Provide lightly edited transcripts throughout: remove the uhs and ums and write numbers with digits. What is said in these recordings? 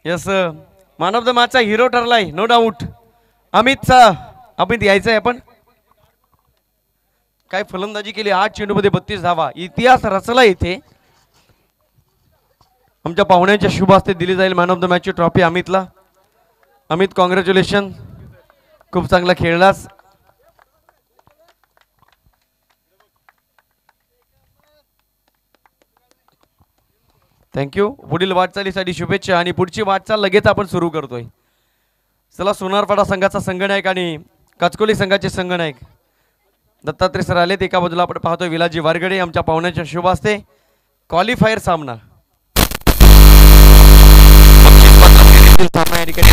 Yes man of the मॅचचा हिरो ठरलाय नो डाऊट अमित यायचंय आपण काय फलंदाजी केली 8 चेंडूमध्ये 32 धावा इतिहास रचला इथे आमच्या पाहुण्यांच्या शुभ हस्ते दिली जाईल मॅन ऑफ द मॅचची ट्रॉफी अमितला अमित कॉंग्रॅच्युलेशन खूप चांगला खेळलास थँक्यू पुढील वाटचालीसाठी शुभेच्छा आणि पुढची वाटचाल लगेच आपण सुरू करतोय चला सोनारपाडा संघाचा संघनायक आणि काचकोली संघाचे संघनायक दत्तात्रय सर आलेत एका बाजूला आपण पाहतोय विलाजी वारगडे आमच्या पाहुण्याच्या शुभ हस्ते क्वालिफायर सामना या ठिकाणी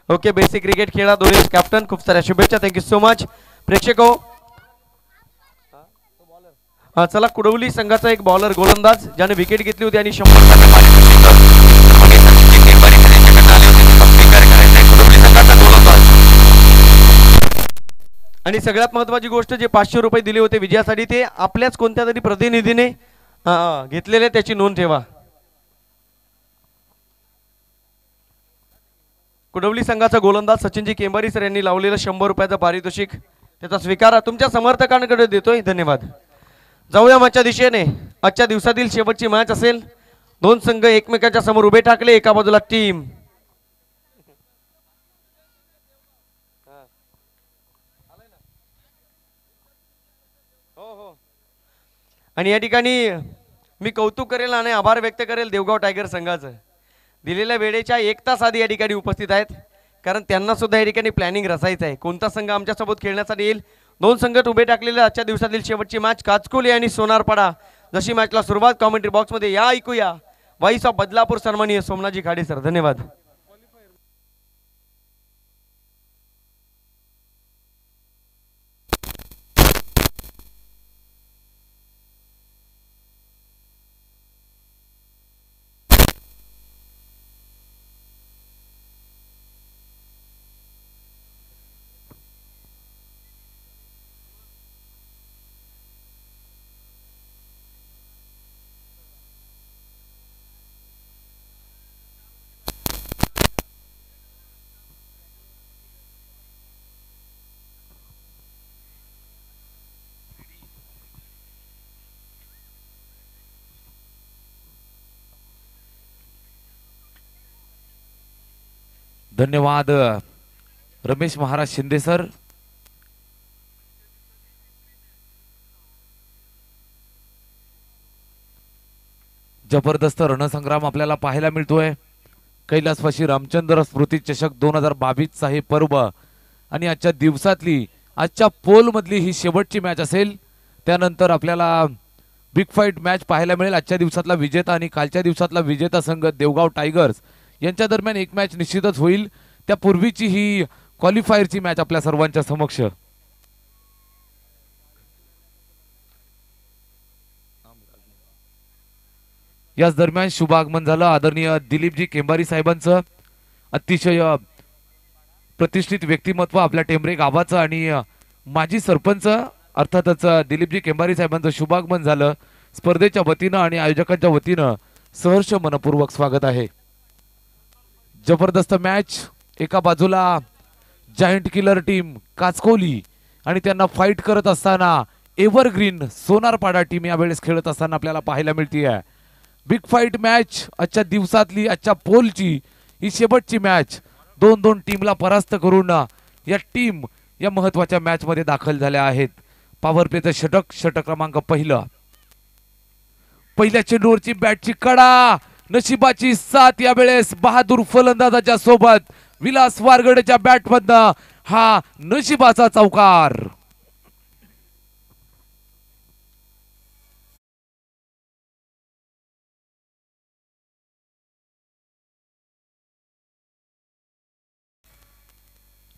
ओके बेसिक क्रिकेट खेळा दोन्ही कॅप्टन खूप साऱ्या शुभेच्छा थँक्यू सो मच प्रेक्षक चला कुडवली संघाचा एक बॉलर गोलंदाज ज्याने विकेट घेतली होती आणि 100 आणि सगळ्यात महत्त्वाची गोष्ट जे 500 रुपये दिले होते विजयासाठी ते आपल्याच कोणत्या तरी प्रतिनिधीने घेतलेले त्याची नोंद ठेवा कुडवली संघाचा गोलंदाज सचिनजी केंबारी सर यांनी लावलेलं 100 रुपयाचं पारितोषिक त्याचा स्वीकार तुमच्या समर्थकांकडे देतोय धन्यवाद जाऊया मॅचच्या दिशेने आजच्या दिवसातील शेवटची मॅच असेल दोन संघ एकमेकांच्या समोर उभे टाकले एका बाजूला टीम आणि या ठिकाणी मी कौतुक करेल आणि आभार व्यक्त करेल देवगाव टायगर संघाचं दिलेल्या वेळेच्या 1 तास आधी या ठिकाणी उपस्थित आहेत कारण त्यांना सुद्धा या ठिकाणी प्लॅनिंग रचायचं आहे कोणता संघ आमच्यासोबत खेळण्यासाठी येईल दोन संघ उभे टाकलेले आजच्या दिवसातील शेवटची मॅच काचकोली आणि सोनारपाडा जशी मॅचला सुरुवात कॉमेंट्री बॉक्समध्ये या ऐकूया वाईस ऑफ बदलापूर सन्माननीय सोमनाथजी खाडे सर धन्यवाद धन्यवाद रमेश महाराज शिंदे सर जबरदस्त रणसंग्राम आपल्याला पाहायला मिळतोय कैलासवासी रामचंद्र स्मृती चषक 2022 चा हे पर्व आणि आजच्या दिवसातली आजच्या पोल मधली ही शेवटची मॅच असेल त्यानंतर आपल्याला बिग फाईट मॅच पाहायला मिळेल आजच्या दिवसातला विजेता आणि कालच्या दिवसातला विजेता संघ देवगाव टायगर्स यांच्या दरम्यान एक मॅच निश्चितच होईल त्यापूर्वीची ही क्वालिफायरची मॅच आपल्या सर्वांच्या समक्ष याच दरम्यान शुभ आगमन झालं आदरणीय दिलीपजी केंबारी साहेबांचं अतिशय प्रतिष्ठित व्यक्तिमत्व आपल्या टेंबरे गावाचं आणि माजी सरपंच अर्थातच दिलीपजी केंबारी साहेबांचं शुभागमन झालं स्पर्धेच्या वतीनं आणि आयोजकांच्या वतीनं सहर्ष मनपूर्वक स्वागत आहे जबरदस्त मॅच. एका बाजूला जायंट किलर टीम काचकोली आणि त्यांना फाईट करत असताना एव्हरग्रीन सोनारपाडा टीम यावेळेस खेळत असताना आपल्याला पाहायला मिळतीये. बिग फाईट मॅच आजच्या दिवसातली, आजच्या पोलची ही शेवटची मॅच. दोन दोन टीमला परास्त करून या टीम या महत्वाच्या मॅच मध्ये दाखल झाल्या आहेत. पॉवर प्लेचं षटक क्रमांक पहिल्या चेंडूवरची बॅटची कडा, नशिबाची साथ यावेळेस बहादूर फलंदाजाच्या सोबत विलास वारगडेच्या बॅटमधनं हा नशिबाचा चौकार.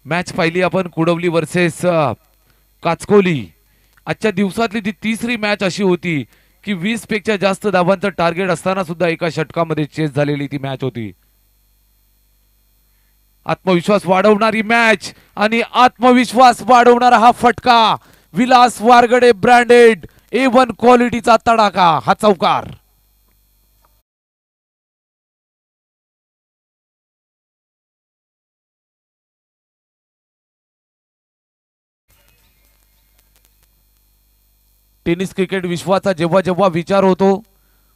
मॅच पाहिली आपण कुडवली वर्सेस काचकोली. आजच्या दिवसातली ती तिसरी मॅच अशी होती की 20 पेक्षा जास्त धावांचं टार्गेट असताना सुद्धा एका षटकामध्ये चेस झालेली ती मॅच होती. आत्मविश्वास वाढवणारी मॅच आणि आत्मविश्वास वाढवणारा हा फटका. विलास वारगडे ब्रँडेड A1 क्वालिटीचा तडाखा, हा चौकार. टेनिस क्रिकेट विश्वाचा जेव्हा जेव्हा विचार होतो,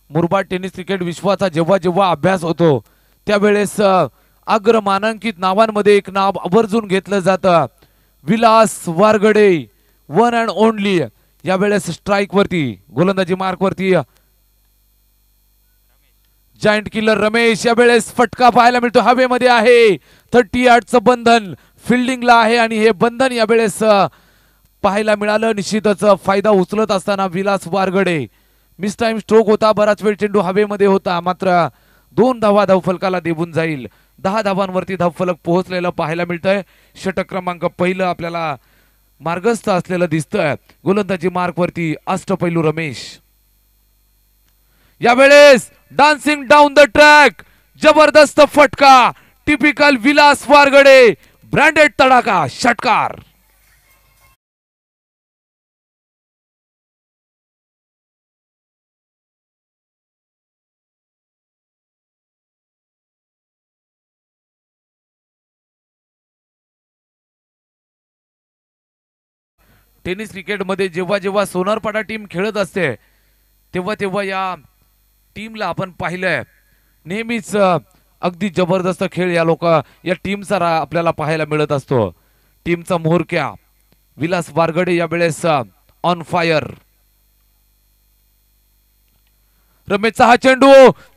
मुरबाड टेनिस क्रिकेट विश्वाचा जेव्हा जेव्हा अभ्यास होतो, त्यावेळेस अग्रमानांकित नावांमध्ये एक नाव आवर्जून घेतलं जातं. Vilas Wargade, one and only. यावेळेस स्ट्राईक वरती, गोलंदाजी मार्क वरती जायंट किलर रमेश. यावेळेस फटका पाहायला मिळतो, हवेमध्ये आहे. 38चं बंधन फिल्डिंगला आहे आणि हे बंधन यावेळेस पाहायला मिळालं. निश्चितच फायदा उचलत असताना विलास वारगडे. मिस टाइम स्ट्रोक होता, बराच वेळ चेंडू हवेमध्ये होता, मात्र 2 धावा धावफलकाला देऊन जाईल. 10 धावांवरती धावफलक पोहोचलेलं पाहायला मिळतंय. षटक क्रमांक पहिलं आपल्याला मार्गस्थ असलेलं दिसतंय. गोलंदाजी मार्क वरती अष्टपैलू रमेश. यावेळेस डान्सिंग डाऊन द ट्रॅक, जबरदस्त फटका. टिपिकल विलास वारगडे ब्रँडेड तडाखा, षटकार. टेनिस क्रिकेटमध्ये जेव्हा जेव्हा सोनारपाडा टीम खेळत असते, तेव्हा तेव्हा या टीमला आपण पाहिलंय नेहमीच अगदी जबरदस्त खेळ या टीमचा आपल्याला पाहायला मिळत असतो. टीमचा म्होरक्या विलास वारगडे यावेळेस ऑन फायर. रमेशचा हा चेंडू,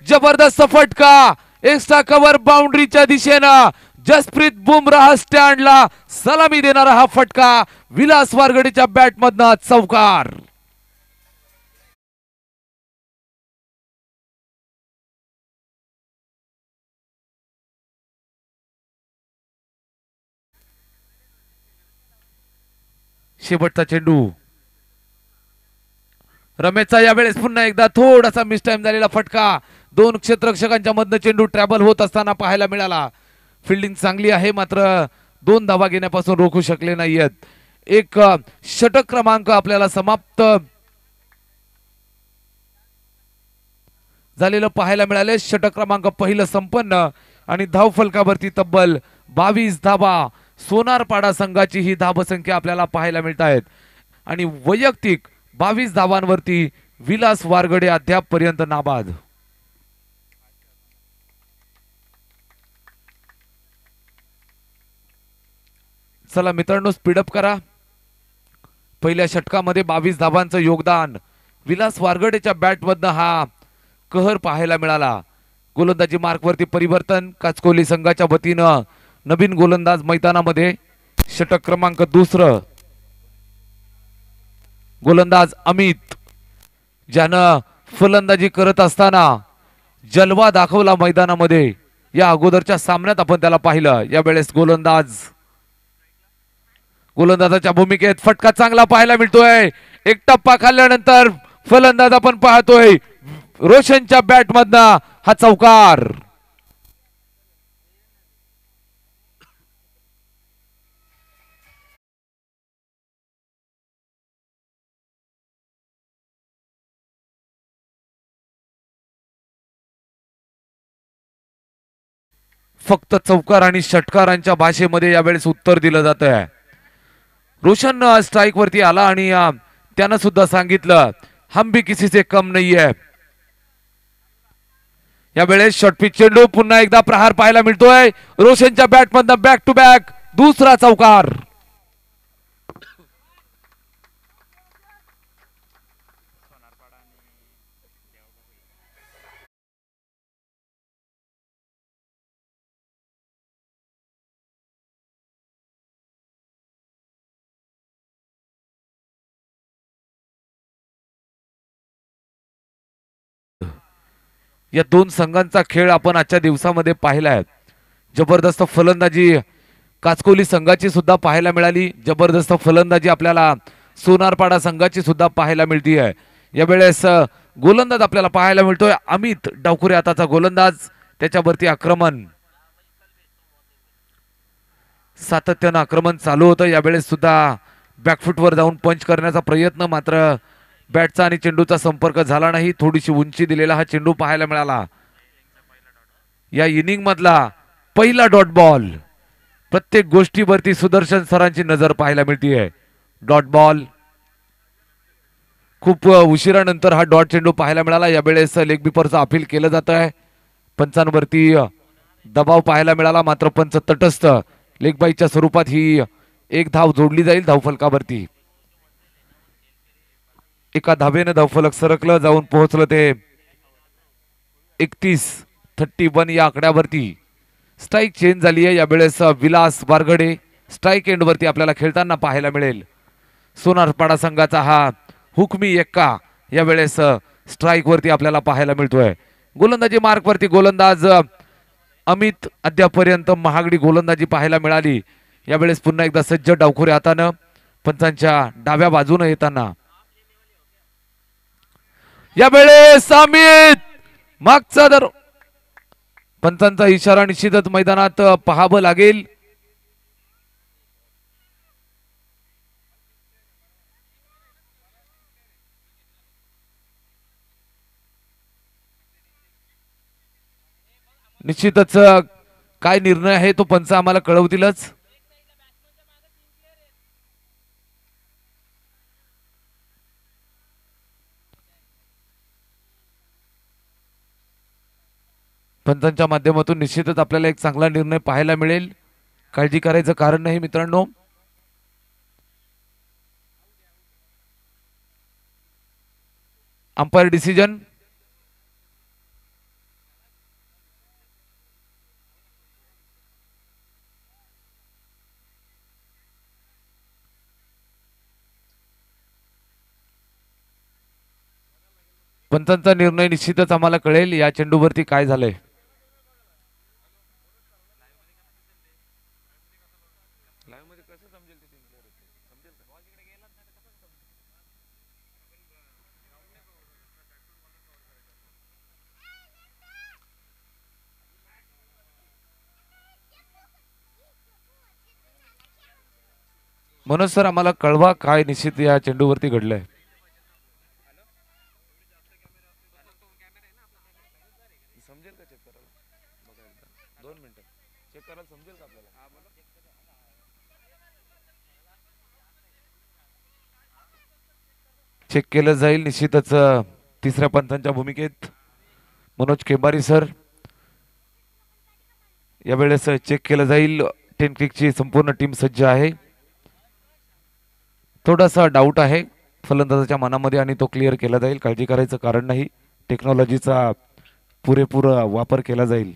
जबरदस्त फटका, एक्स्ट्रा कव्हर बाउंड्रीच्या दिशेनं. जसप्रीत बुमराह स्टँडला सलामी देणारा हा फटका. विलास वारगडेच्या बॅटमधनं चौकार. शेवटचा चेंडू रमेशचा, यावेळेस पुन्हा एकदा थोडासा मिस टाइम झालेला फटका. 2 क्षेत्ररक्षकांच्या मधनं चेंडू ट्रॅव्हल होत असताना पाहायला मिळाला. फिल्डिंग चांगली आहे, मात्र 2 धावा घेण्यापासून रोखू शकले नाहीयेत. एक षटक क्रमांक आपल्याला समाप्त झालेलं पाहायला मिळाले. षटक क्रमांक पहिलं संपन्न आणि धावफलकावरती तब्बल 22 धावा सोनारपाडा संघाची ही धावसंख्या आपल्याला पाहायला मिळत आहेत. आणि वैयक्तिक 22 धावांवरती विलास वारगडे अद्याप पर्यंत नाबाद. चला मित्रांनो, स्पीडअप करा. पहिल्या षटकामध्ये 22 धावांचं योगदान. विलास वारगडेच्या बॅटमधनं हा कहर पाहायला मिळाला. गोलंदाजी मार्कवरती परिवर्तन. काचकोली संघाच्या वतीनं नवीन गोलंदाज मैदानामध्ये. षटक क्रमांक 2, गोलंदाज अमित, ज्यानं फलंदाजी करत असताना जलवा दाखवला मैदानामध्ये. या अगोदरच्या सामन्यात आपण त्याला पाहिलं. यावेळेस गोलंदाजाच्या भूमिकेत फटका चांगला पाहायला मिळतोय. एक टप्पा खाल्ल्यानंतर फलंदाज आपण पाहतोय रोशनच्या बॅटमधनं हा चौकार. फक्त चौकार आणि षटकारांच्या भाषेमध्ये यावेळेस उत्तर दिलं जात आहे. रोशन स्ट्राइक वरती आला आणि त्यानं सुद्धा सांगितलं हम भी किसी से कम नहीं है. यावेळेस शॉर्टपिच चेंडू पुन्हा एकदा प्रहार पाहायला मिळतोय. रोशनच्या बॅट मधनं बॅक टू बॅक दुसरा चौकार. या दोन संघांचा खेळ आपण आजच्या दिवसामध्ये पाहिला आहे. जबरदस्त फलंदाजी काचकोली संघाची सुद्धा पाहायला मिळाली. जबरदस्त फलंदाजी आपल्याला सोनारपाडा संघाची सुद्धा पाहायला मिळती आहे. यावेळेस गोलंदाज आपल्याला पाहायला मिळतोय अमित डावखुरे आताचा गोलंदाज. त्याच्यावरती आक्रमण सातत्यानं आक्रमण चालू होतं. यावेळेस सुद्धा बॅकफुटवर जाऊन पंच करण्याचा प्रयत्न, मात्र बॅटचा आणि चेंडूचा संपर्क झाला नाही. थोडीशी उंची दिलेला हा चेंडू पाहायला मिळाला. या इनिंग मधला पहिला डॉट बॉल. प्रत्येक गोष्टीवरती सुदर्शन सरांची नजर पाहायला मिळतीये. डॉट बॉल खूप उशिरानंतर हा डॉट चेंडू पाहायला मिळाला. यावेळेस लेग बिपरचं अपील केलं जात आहे. पंचांवरती दबाव पाहायला मिळाला, मात्र पंच तटस्थ. लेग बाईच्या स्वरूपात ही एक धाव जोडली जाईल धावफलकावरती. एका धावेनं धावफलक सरकलं जाऊन पोहोचलं ते 31 या आकड्यावरती. स्ट्राइक चेंज झाली आहे. यावेळेस विलास वारगडे स्ट्राइक एंड वरती आपल्याला खेळताना पाहायला मिळेल. सोनारपाडा संघाचा हा हुकमी एक्का यावेळेस स्ट्राइक वरती आपल्याला पाहायला मिळतोय. गोलंदाजी मार्क वरती गोलंदाज अमित अद्यापर्यंत महागडी गोलंदाजी पाहायला मिळाली. यावेळेस पुन्हा एकदा सज्ज डावखुरे हातानं पंचांच्या डाव्या बाजूने येताना. यावेळेस अमित मागचा दर पंचांचा इशारा निश्चितच मैदानात पाहावं लागेल. निश्चितच काय निर्णय आहे तो पंच आम्हाला कळवतीलच. पंचांच्या माध्यमातून निश्चितच आपल्याला एक चांगला निर्णय पाहायला मिळेल. काळजी करायचं कारण नाही मित्रांनो. Umpire decision. पंचांचा निर्णय निश्चितच आम्हाला कळेल या चेंडूवरती काय झालंय. मनोज सर आम्हाला कळवा काय निश्चित या चेंडूवरती घडलंय. चेक केलं जाईल निश्चितच. तिसऱ्या पंचांच्या भूमिकेत मनोज केंबारी सर. यावेळेस चेक केलं जाईल. 10 क्रिकची संपूर्ण टीम सज्ज आहे. थोडासा डाऊट आहे फलंदाजाच्या मनामध्ये आणि तो क्लिअर केला जाईल. काळजी करायचं कारण नाही. टेक्नॉलॉजीचा पुरेपूर वापर केला जाईल.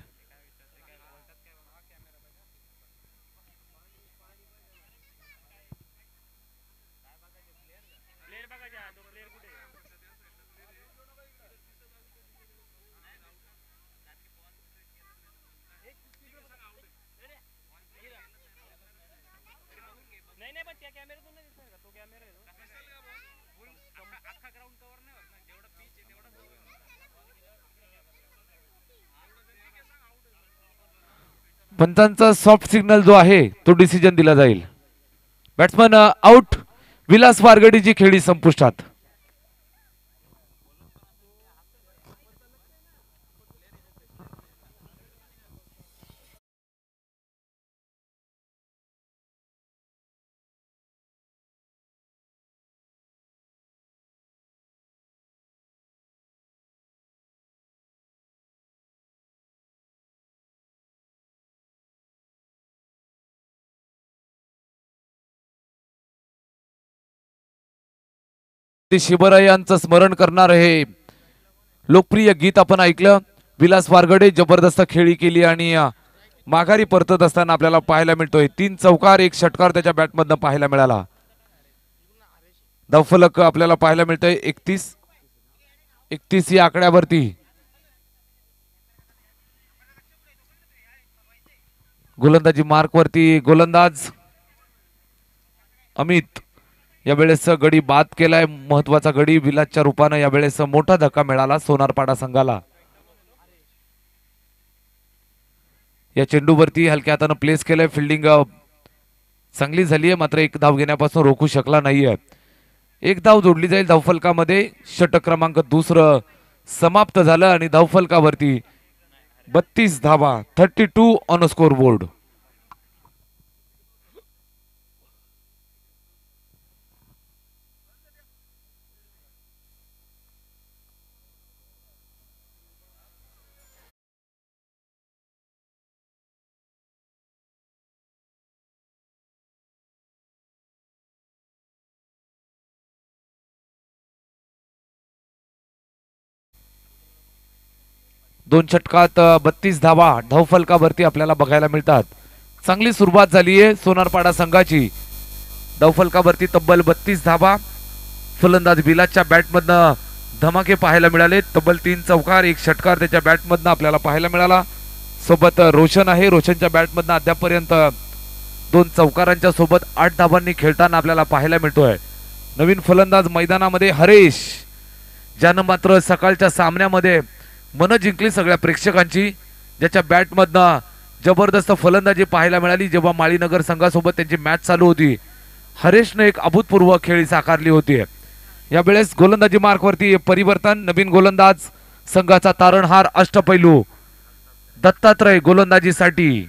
पंचांचा सॉफ्ट सिग्नल जो आहे तो डिसिजन दिला जाईल. Batsman out. विलास वारगडीची खेळी संपुष्टात. ते शिवरायांचं स्मरण करणार हे लोकप्रिय गीत आपण ऐकलं. विलास वारगडे जबरदस्त खेळी केली आणि माघारी परतत असताना आपल्याला पाहायला मिळतोय 3 चौकार 1 षटकार त्याच्या बॅटमधनं पाहायला मिळाला. धावफलक आपल्याला पाहायला मिळतोय 31 या आकड्यावरती. गोलंदाजी मार्क वरती गोलंदाज अमित यावेळेस गडी बाद केलाय. महत्वाचा गडी विलासच्या रूपाने यावेळेस मोठा धक्का मिळाला सोनारपाडा संघाला. या चेंडूवरती हलक्या हाताने प्लेस केलंय. फिल्डिंग चांगली झाली आहे मात्र एक धाव घेण्यापासून रोखू शकला नाहीये. एक धाव जोडली जाईल धावफलकामध्ये. षटक क्रमांक 2 समाप्त झालं आणि धावफलकावरती 32 धावा 32 ऑन स्कोर बोर्ड. दोन षटकात 32 धावा धावफलकावरती आपल्याला बघायला मिळतात. चांगली सुरुवात झाली आहे सोनारपाडा संघाची. धावफलकावरती तब्बल 32 धावा. फलंदाज विलासच्या बॅटमधनं धमाके पाहायला मिळाले. तब्बल 3 चौकार 1 षटकार त्याच्या बॅटमधनं आपल्याला पाहायला मिळाला. सोबत रोशन आहे. रोशनच्या बॅटमधनं अद्यापर्यंत 2 चौकारांच्या सोबत 8 धावांनी खेळताना आपल्याला पाहायला मिळतोय. नवीन फलंदाज मैदानामध्ये हरेश, ज्यानं मात्र सकाळच्या सामन्यामध्ये मन जिंकली सगळ्या प्रेक्षकांची, ज्याच्या बॅटमधनं जबरदस्त फलंदाजी पाहायला मिळाली जेव्हा माळीनगर संघासोबत त्यांची मॅच चालू होती. हरेशने एक अभूतपूर्व खेळी साकारली होती. यावेळेस गोलंदाजी मार्कवरती परिवर्तन. नवीन गोलंदाज संघाचा तारणहार अष्टपैलू दत्तात्रय गोलंदाजीसाठी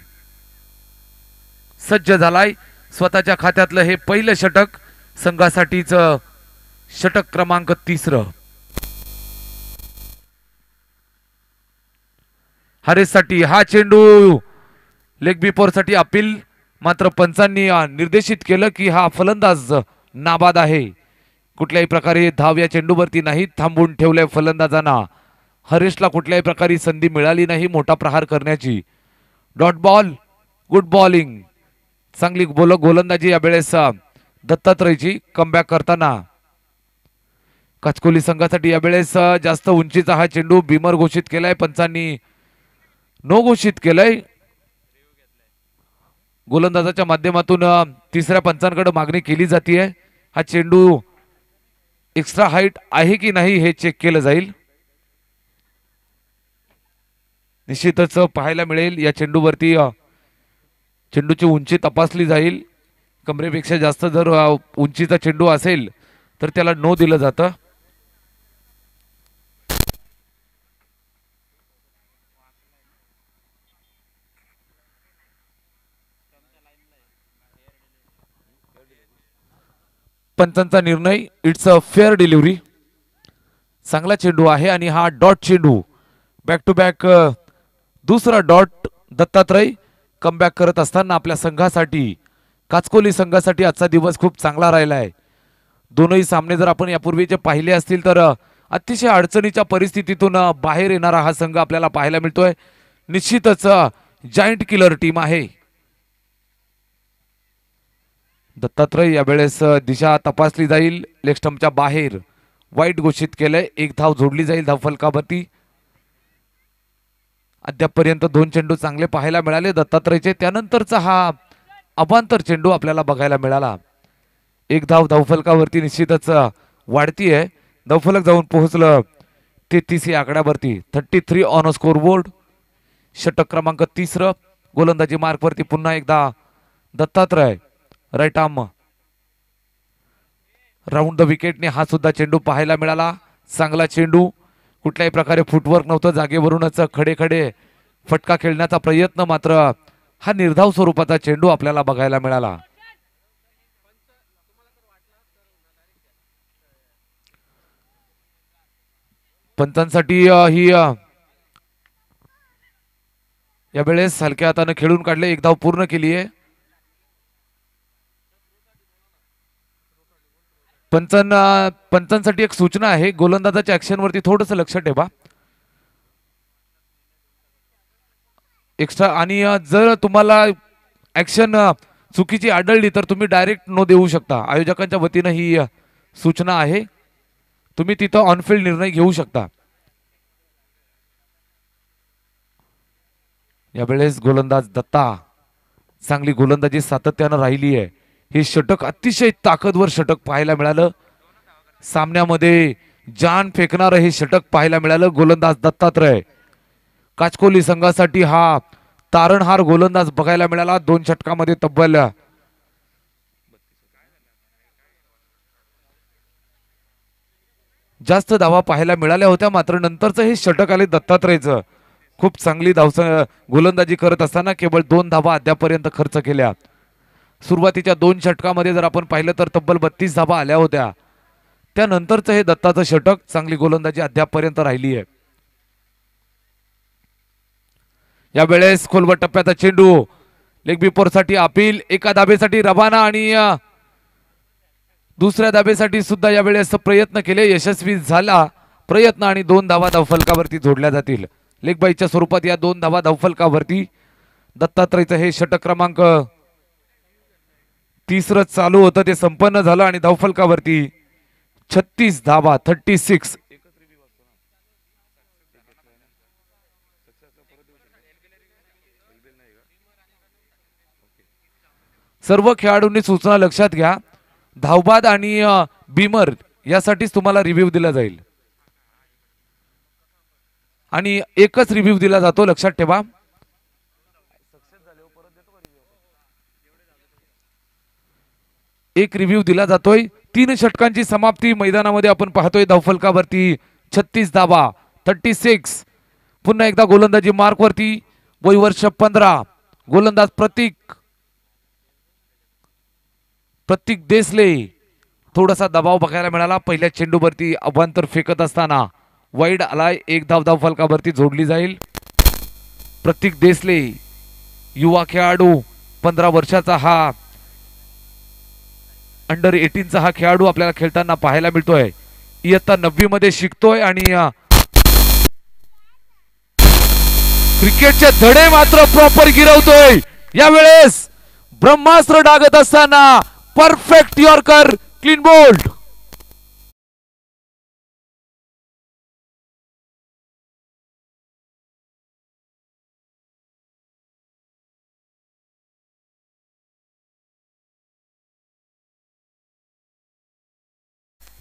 सज्ज झालाय. स्वतःच्या खात्यातलं हे पहिलं षटक संघासाठीच षटक क्रमांक 3. हरेशसाठी हा चेंडू लेग बिफोर साठी अपील. मात्र पंचांनी निर्देशित केलं की हा फलंदाज नाबाद आहे. कुठल्याही प्रकारे धाव या चेंडूवरती नाही. थांबून ठेवलंय फलंदाजांना. हरेशला कुठल्याही प्रकारे संधी मिळाली नाही मोठा प्रहार करण्याची. Dot ball. Good bowling. चांगली गोलंदाजी यावेळेस दत्तात्रयची कमबॅक करताना. काचकोली संघासाठी यावेळेस जास्त उंचीचा हा चेंडू बिमर घोषित केलाय. पंचांनी नो घोषित केलंय. गोलंदाजाच्या माध्यमातून तिसऱ्या पंचांकडे मागणी केली जाते. हा चेंडू एक्स्ट्रा हाईट आहे की नाही हे चेक केलं जाईल. निश्चितच पाहायला मिळेल या चेंडूवरती. चेंडूची उंची तपासली जाईल. कमरेपेक्षा जास्त जर उंचीचा चेंडू असेल तर त्याला नो दिलं जातं. पंचांचा निर्णय इट्स अ फेअर डिलिव्हरी. चांगला चेंडू आहे आणि हा डॉट चेंडू. बॅक टू बॅक दुसरा डॉट. दत्तात्रय कमबॅक करत असताना आपल्या संघासाठी काचकोली संघासाठी आजचा दिवस खूप चांगला राहिला आहे. दोनही सामने जर आपण यापूर्वीचे पाहिले असतील तर अतिशय अडचणीच्या परिस्थितीतून बाहेर येणारा हा संघ आपल्याला पाहायला मिळतोय. निश्चितच जायंट किलर टीम आहे. दत्तात्रय यावेळेस दिशा तपासली जाईल. लेग स्टंपच्या बाहेर वाईट घोषित केलंय. एक धाव जोडली जाईल धावफलकावरती. अद्यापपर्यंत 2 चेंडू चांगले पाहायला मिळाले दत्तात्रयचे. त्यानंतरचा हा अवांतर चेंडू आपल्याला बघायला मिळाला. एक धाव धावफलकावरती निश्चितच वाढतीये. धावफलक जाऊन पोहोचलं 33 या आकड्यावरती. 33 ऑन स्कोर बोर्ड. षटक क्रमांक 3. गोलंदाजी मार्कवरती पुन्हा एकदा Dattatray. Right arm round the विकेटने हा सुद्धा चेंडू पाहायला मिळाला. चांगला चेंडू. कुठल्याही प्रकारे फुटवर्क नव्हतं. जागेवरूनच खडे खडे फटका खेळण्याचा प्रयत्न. मात्र हा निर्धाव स्वरूपाचा चेंडू आपल्याला बघायला मिळाला. पंचांसाठी ही यावेळेस हलक्या हाताने खेळून काढले. एक धाव पूर्ण केली आहे. पंचांसाठी एक सूचना आहे, गोलंदाजाच्या ऍक्शन वरती थोडस लक्ष ठेवा एक्स्ट्रा. आणि जर तुम्हाला ऍक्शन चुकीची आढळली तर तुम्ही डायरेक्ट नो देऊ शकता. आयोजकांच्या वतीनं ही सूचना आहे, तुम्ही तिथं ऑनफिल्ड निर्णय घेऊ शकता. यावेळेस गोलंदाज दत्ता, चांगली गोलंदाजी सातत्यानं राहिली आहे. हे षटक अतिशय ताकदवर षटक पाहायला मिळालं. सामन्यामध्ये जान फेकणारं हे षटक पाहायला मिळालं. गोलंदाज दत्तात्रय, काचकोली संघासाठी हा तारणहार गोलंदाज बघायला मिळाला. 2 षटकामध्ये तब्बल जास्त धावा पाहायला मिळाल्या होत्या, मात्र नंतरचं हे षटक आले दत्तात्रयचं. खूप चांगली गोलंदाजी करत असताना केवळ 2 धावा अद्यापर्यंत खर्च केल्या. सुरुवातीच्या 2 षटकामध्ये जर आपण पाहिलं तर तब्बल 32 धावा आल्या होत्या. त्यानंतरचं हे दत्ताचं षटक, चांगली गोलंदाजी अद्यापर्यंत राहिली आहे. यावेळेस खोलवर टप्प्याचा चेंडू, लेग बिफोरसाठी अपील, एका धाबेसाठी रवाना आणि दुसऱ्या धाबेसाठी सुद्धा यावेळेस प्रयत्न केले, यशस्वी झाला प्रयत्न आणि 2 धावा धावफलकावरती जोडल्या जातील. लेग बाईच्या स्वरूपात या 2 धावा धावफलकावरती. दत्तात्रयचं हे षटक क्रमांक 3 चालू होतं, ते संपन्न झालं आणि धावफलकावरती 36 धावा 36. सर्व खेळाडूंनी सूचना लक्षात घ्या, धावबाद आणि बीमर यासाठीच तुम्हाला रिव्ह्यू दिला जाईल आणि एकच रिव्ह्यू दिला जातो, लक्षात ठेवा. एक रिव्ह्यू दिला जातोय. 3 षटकांची समाप्ती मैदानामध्ये आपण पाहतोय. धावफलकावरती 36 धावा 36. पुन्हा एकदा गोलंदाजी मार्क वरती, वय वर्ष 15, गोलंदाज प्रतीक देसले. थोडासा दबाव बघायला मिळाला. पहिल्या चेंडूवरती अवांतर फेकत असताना वाईड आलाय. 1 धाव धावफलकावरती जोडली जाईल. प्रतीक देसले, युवा खेळाडू, 15 वर्षाचा हा अंडर 18चा हा खेळाडू आपल्याला खेळताना पाहायला मिळतोय. इयत्ता 9वी मध्ये शिकतोय आणि क्रिकेटचे धडे मात्र प्रॉपर गिरवतोय. यावेळेस ब्रह्मास्त्र डागत असताना परफेक्ट यॉर्कर, क्लीन बोल्ड.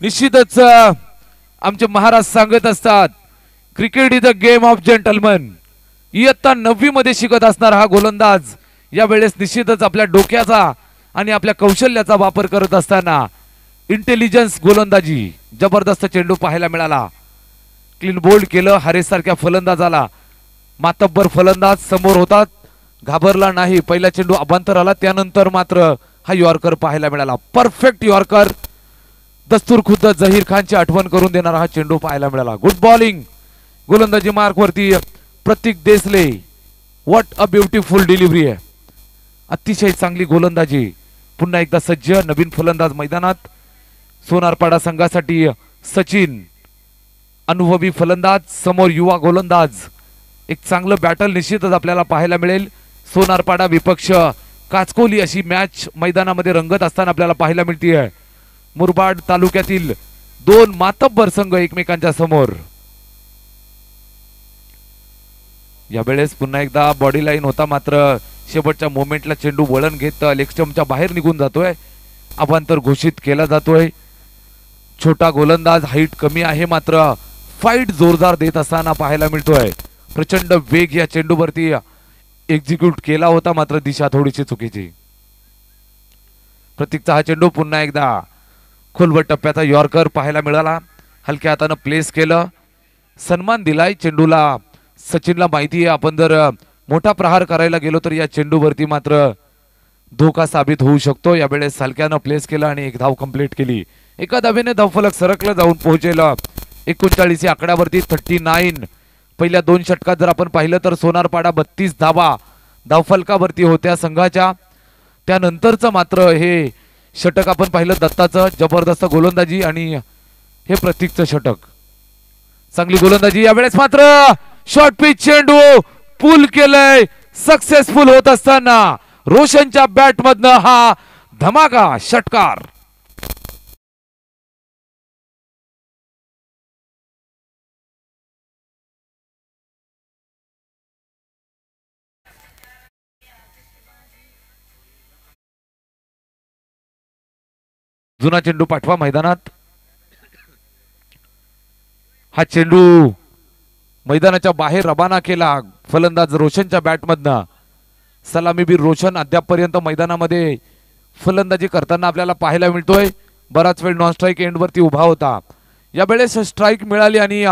निश्चितच आमचे महाराज सांगत असतात, cricket is a game of gentleman. इयत्ता 9वी मध्ये शिकत असणारा हा गोलंदाज यावेळेस निश्चितच आपल्या डोक्याचा आणि आपल्या कौशल्याचा वापर करत असताना इंटेलिजन्स गोलंदाजी, जबरदस्त चेंडू पाहायला मिळाला. क्लीन बोल्ड केलं. हारेस सारख्या फलंदाजाला, मातब्बर फलंदाज समोर होतात, घाबरला नाही. पहिला चेंडू अबांतर आला, त्यानंतर मात्र हा यॉर्कर पाहायला मिळाला. Perfect yorker. दस्तूर खुद्द जहीर खानची आठवण करून देणारा हा चेंडू पाहायला मिळाला. Good bowling. गोलंदाजी मार्क वरती Pratik Desle. What a beautiful delivery आहे. अतिशय चांगली गोलंदाजी. पुन्हा एकदा सज्ज नवीन फलंदाज मैदानात. सोनारपाडा संघासाठी सचिन, अनुभवी फलंदाज, समोर युवा गोलंदाज. एक चांगलं बॅटल निश्चितच आपल्याला पाहायला मिळेल. सोनारपाडा विपक्ष काचकोली अशी मॅच मैदानामध्ये रंगत असताना आपल्याला पाहायला मिळते. मुरबाड तालुक्यातील 2 मातब्बर संघ एकमेकांच्या समोर. यावेळेस पुन्हा एकदा बॉडी लाईन होता, मात्र शेवटच्या मोमेंटला चेंडू वळण घेत लेग स्टंपच्या बाहेर निघून जातोय. अवांतर घोषित केला जातोय. छोटा गोलंदाज, हाईट कमी आहे, मात्र फाईट जोरदार देत असताना पाहायला मिळतोय. प्रचंड वेग या चेंडूवरती एक्झिक्यूट केला होता, मात्र दिशा थोडीशी चुकीची. प्रतीकचा हा चेंडू पुन्हा एकदा खोलवर टप्प्याचा यॉर्कर पाहायला मिळाला. हलक्या हातानं प्लेस केलं, सन्मान दिलाय चेंडूला. सचिनला माहिती आहे, आपण जर मोठा प्रहार करायला गेलो तर या चेंडूवरती मात्र धोका साबित होऊ शकतो. यावेळेस हलक्यानं प्लेस केला आणि 1 धाव कंप्लीट केली. एका धावेने धावफलक सरकला जाऊन पोहोचेला 39 या आकड्यावरती 39. पहिल्या 2 षटकात जर आपण पाहिलं तर सोनारपाडा 32 धावा धावफलकावरती होत्या संघाच्या. त्यानंतरचं मात्र हे षटक आपण पाहिलं दत्ताचं, जबरदस्त गोलंदाजी आणि हे प्रतीकचं षटक. चांगली गोलंदाजी. यावेळेस मात्र शॉर्ट पिच चेंडू पुल केलंय. सक्सेसफुल होत असताना रोशनच्या बॅट मधनं हा धमाका षटकार. जुना चेंडू पाठवा मैदानात. हा चेंडू मैदानाच्या बाहेर रवाना केला फलंदाज रोशनच्या बॅटमधनं. सलामीबीर रोशन अद्यापपर्यंत मैदानामध्ये फलंदाजी करताना आपल्याला पाहायला मिळतोय. बराच वेळ नॉन स्ट्राईक एंडवरती उभा होता. यावेळेस स्ट्राईक मिळाली आणि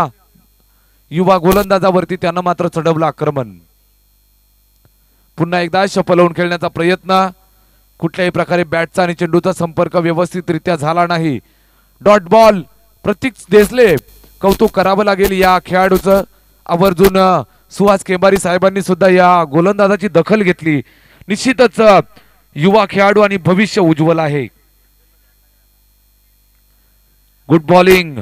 युवा गोलंदाजावरती त्यानं मात्र चढवलं आक्रमण. पुन्हा एकदा शपलवून खेळण्याचा प्रयत्न. कुठल्याही प्रकारे बॅटचा आणि चेंडूचा संपर्क व्यवस्थितरित्या झाला नाही. Dot ball. प्रतीक देसले कौतुक करावं लागेल या खेळाडूचं. आवर्जून सुहास केंबारी साहेबांनी सुद्धा या गोलंदाजाची दखल घेतली. निश्चितच युवा खेळाडू आणि भविष्य उज्ज्वल आहे. Good bowling.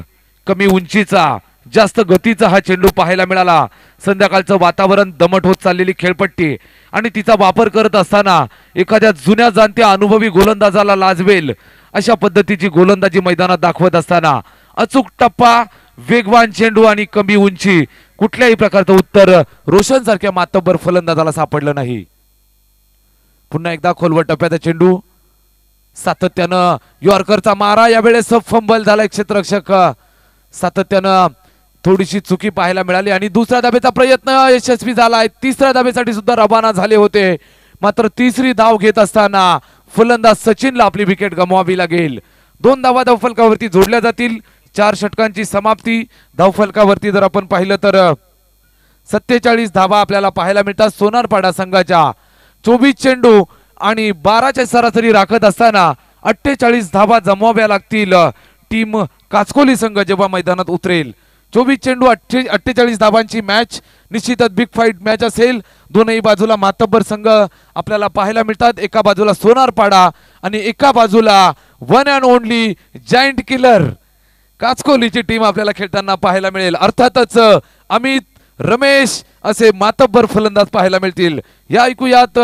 कमी उंचीचा जास्त गतीचा हा चेंडू पाहायला मिळाला. संध्याकाळचं वातावरण दमट होत चाललेली खेळपट्टी आणि तिचा वापर करत असताना एखाद्या जुन्या जाणत्या अनुभवी गोलंदाजाला लाजवेल अशा पद्धतीची गोलंदाजी मैदानात दाखवत असताना अचूक टप्पा, वेगवान चेंडू आणि कमी उंची. कुठल्याही प्रकारचं उत्तर रोशन सारख्या मातब्बर फलंदाजाला सापडलं नाही. पुन्हा एकदा खोलवर टप्प्याचा चेंडू. सातत्यानं यॉर्करचा मारा. यावेळेस फंबल झाला क्षेत्ररक्षक. सातत्यानं थोडीशी चुकी पाहायला मिळाली आणि दुसऱ्या धाबेचा प्रयत्न यशस्वी झालाय. तिसऱ्या धाबेसाठी सुद्धा रवाना झाले होते. मात्र तिसरी धाव घेत असताना फलंदाज सचिनला आपली विकेट गमवावी लागेल. 2 धावा धावफलकावरती जोडल्या जातील. 4 षटकांची समाप्ती. धावफलकावरती जर आपण पाहिलं तर 47 धावा आपल्याला पाहायला मिळतात सोनारपाडा संघाच्या. 24 चेंडू आणि 12च्या सरासरी राखत असताना 48 धावा जमवाव्या लागतील टीम काचकोली संघ जेव्हा मैदानात उतरेल. 24 चेंडू 48 धावांची मॅच निश्चितच बिग फाईट मॅच असेल. दोनही बाजूला मातब्बर संघ आपल्याला पाहायला मिळतात. एका बाजूला सोनारपाडा आणि एका बाजूला one and only giant killer काचकोलीची टीम आपल्याला खेळताना पाहायला मिळेल. अर्थातच अमित, रमेश असे मातब्बर फलंदाज पाहायला मिळतील. या ऐकूयात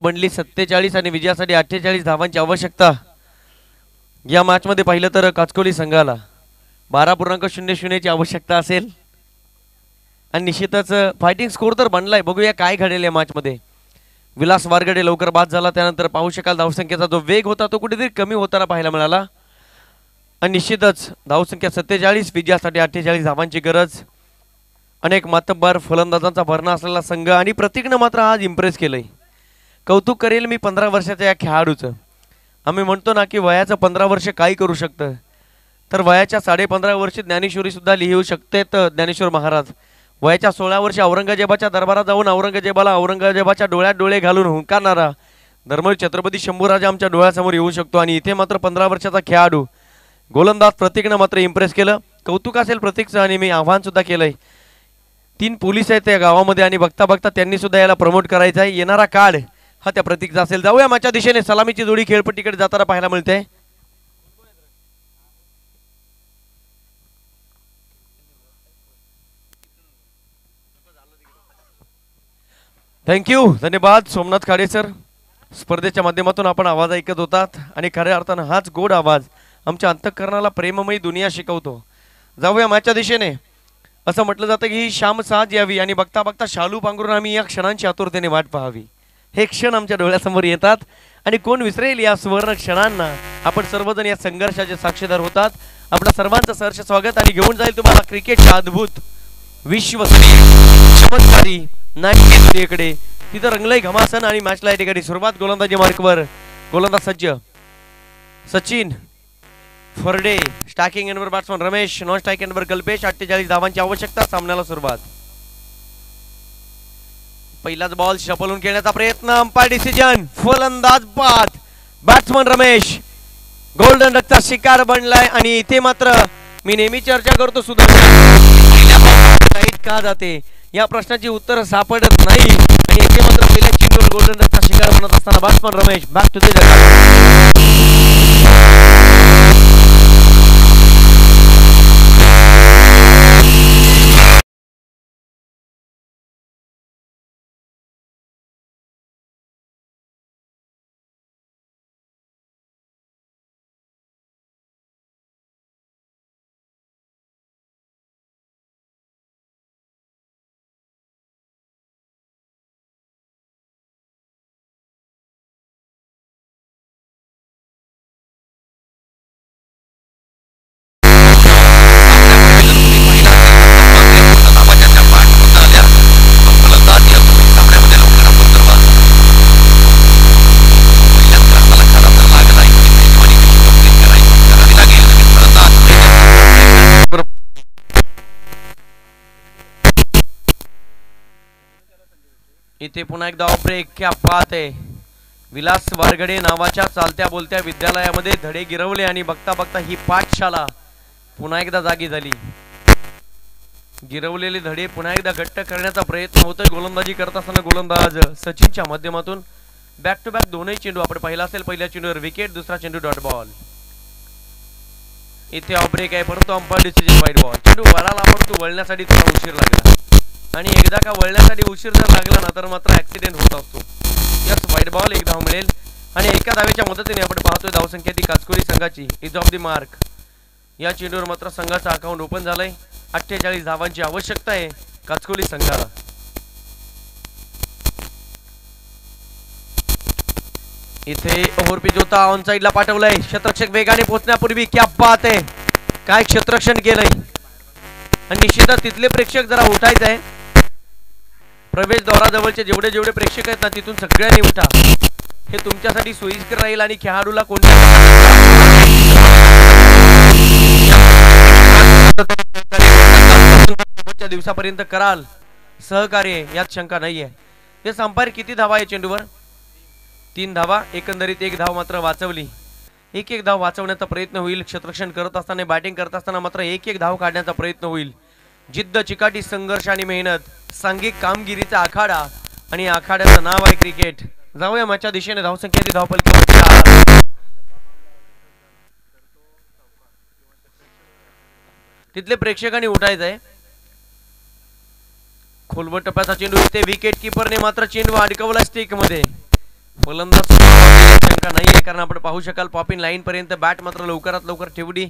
बनली 47 आणि विजयासाठी 48 धावांची आवश्यकता. या मॅच मध्ये पाहिलं तर काचकोली संघाला 12.00 ची आवश्यकता असेल आणि निश्चितच फायटिंग स्कोर तर बनलाय. बघूया काय घडेल या मॅच मध्ये. विलास वारगडे लवकर बाद झाला. त्यानंतर पाहू शकाल धावसंख्येचा जो वेग होता तो कुठेतरी कमी होताना पाहायला मिळाला आणि निश्चितच धावसंख्या 47, विजयासाठी 48 धावांची गरज. अनेक मातब्बर फलंदाजांचा भरणा असलेला संघ आणि प्रतीकनं मात्र आज इम्प्रेस केलंय. कौतुक करेल मी 15 वर्षाच्या या खेळाडूचं. आम्ही म्हणतो ना की वयाचं 15 वर्ष काय करू शकतं, तर वयाच्या 15.5 वर्षी ज्ञानेश्वरी सुद्धा लिहू शकतेत ज्ञानेश्वर महाराज. वयाच्या 16 वर्षी औरंगजेबाच्या दरबारात जाऊन औरंगजेबाच्या डोळ्यात डोळे घालून हुंकारणारा धर्मवीर छत्रपती शंभूराजा आमच्या डोळ्यासमोर येऊ शकतो. आणि इथे मात्र 15 वर्षाचा खेळाडू गोलंदाज प्रतीकनं मात्र इम्प्रेस केलं. कौतुक असेल प्रतीकचं आणि मी आव्हान सुद्धा केलंय. 3 पोलीस आहेत त्या गावामध्ये आणि बघता बघता त्यांनी सुद्धा याला प्रमोट करायचं आहे. येणारा काळ हा त्या प्रतीकचा असेल. जाऊया माझ्या दिशेने सलामीची जोडी खेळपट्टीकडे जाताना पाहायला मिळते. थँक्यू, धन्यवाद सोमनाथ खाडे सर. स्पर्धेच्या माध्यमातून आपण आवाज ऐकत होतात आणि खऱ्या अर्थानं हाच गोड आवाज आमच्या अंतःकरणाला प्रेममयी दुनिया शिकवतो. जाऊया माझ्या दिशेने. असं म्हटलं जातं की ही श्याम साज यावी आणि बघता बघता शालू पांघरून आम्ही या क्षणांची आतुरतेने वाट पाहावी. हे क्षण आमच्या डोळ्यासमोर येतात आणि कोण विसरेल या सुवर्ण क्षणांना. आपण सर्वजण या संघर्षाचे साक्षीदार होतात. आपल्या सर्वांचं सहर्ष स्वागत आणि घेऊन जाईल तुम्हाला क्रिकेटच्या अद्भुत विश्वसनीय चमत्कारी नाट्यकडे. तिथं रंगलय घमासन आणि मॅचला या ठिकाणी सुरुवात. गोलंदाजी मार्कवर गोलंदाज सज्ज सचिन फरडे, स्टॅकिंग एंडवर बॅट्समन रमेश, नॉन स्ट्राइक एंडवर कल्पेश. 48 धावांची आवश्यकता. सामन्याला सुरुवात. पहिलाच बॉल शपलून खेळण्याचा प्रयत्न. Umpire decision. फलंदाज बाद. बॅट्समन रमेश गोल्डन डकचा शिकार बनलाय आणि इथे मात्र मी नेहमी चर्चा करतो सुद्धा का जाते या प्रश्नाची उत्तर सापडत नाही आणि इथे मात्र पहिल्या चेंडूवर गोल्डन डकचा शिकार बनत असताना batsman Ramesh back to the इथे पुन्हा एकदा ब्रेक. क्या बात आहे. विलास वारगडे नावाच्या चालत्या बोलत्या विद्यालयामध्ये धडे गिरवले आणि बघता बघता ही पाठशाला पुन्हा एकदा जागी झाली. गिरवलेले धडे पुन्हा एकदा घट्ट करण्याचा प्रयत्न होतोय गोलंदाजी करत असताना गोलंदाज सचिनच्या माध्यमातून. बॅक टू बॅक दोनही चेंडू आपण पाहिला असेल. पहिल्या चेंडूवर विकेट, दुसरा चेंडू डॉट बॉल. इथे ऑफ ब्रेक आहे परंतु अंपायर डिसिजन वाईड बॉल. चेंडू वळाला परंतु वळण्यासाठी थोडा उशीर लागला आणि एकदा का वळण्यासाठी उशीर जर लागला ना तर मात्र ऍक्सिडेंट होत असतो. Yes, wide ball. एक धाव मिळेल आणि एका धावेच्या मदतीने आपण पाहतोय धावसंख्या ती काचकोली संघाची इज ऑफ द मार्क. या चेंडूवर मात्र संघाचा अकाउंट ओपन झालंय. 48 धावांची आवश्यकता आहे काचकोली संघाला. इथे ओव्हरपिच होता, ऑन साइडला पाठवलंय. क्षेत्ररक्षक वेगाने पोहोचण्यापूर्वी क्या बात आहे, काय क्षेत्ररक्षण केलंय. आणि निश्चितच तिथले प्रेक्षक जरा उठायचं आहे. प्रवेशद्वाराजवळचे जेवढे जेवढे प्रेक्षक आहेत ना तिथून सगळ्यांनी उठा. हे तुमच्यासाठी सोयीस्कर राहील आणि खेळाडूला कोणत्या दिवसापर्यंत कराल सहकार्य यात शंका नाहीये. हे अंपायर किती धावा आहे चेंडूवर? 3 धावा. एकंदरीत 1 धाव मात्र वाचवली. एक धाव वाचवण्याचा प्रयत्न होईल. क्षेत्ररक्षण करत असताना बॅटिंग करत असताना मात्र एक धाव काढण्याचा प्रयत्न होईल. जिद्द, चिकाटी, संघर्ष आणि मेहनत, सांघिक कामगिरीचा आखाडा आणि आखाड्याचं नाव आहे क्रिकेट. जाऊया माझ्या दिशेने. धावसंख्येची धावफलकी तिथले प्रेक्षकांनी उठायचं आहे. खोलवर टप्प्याचा चेंडू. इथे विकेट किपरने मात्र चेंडू अडकवला स्टिक मध्ये. फलंदाज शंका नाहीये कारण आपण पाहू शकाल पॉपिंग लाईन पर्यंत बॅट मात्र लवकरात लवकर ठेवली.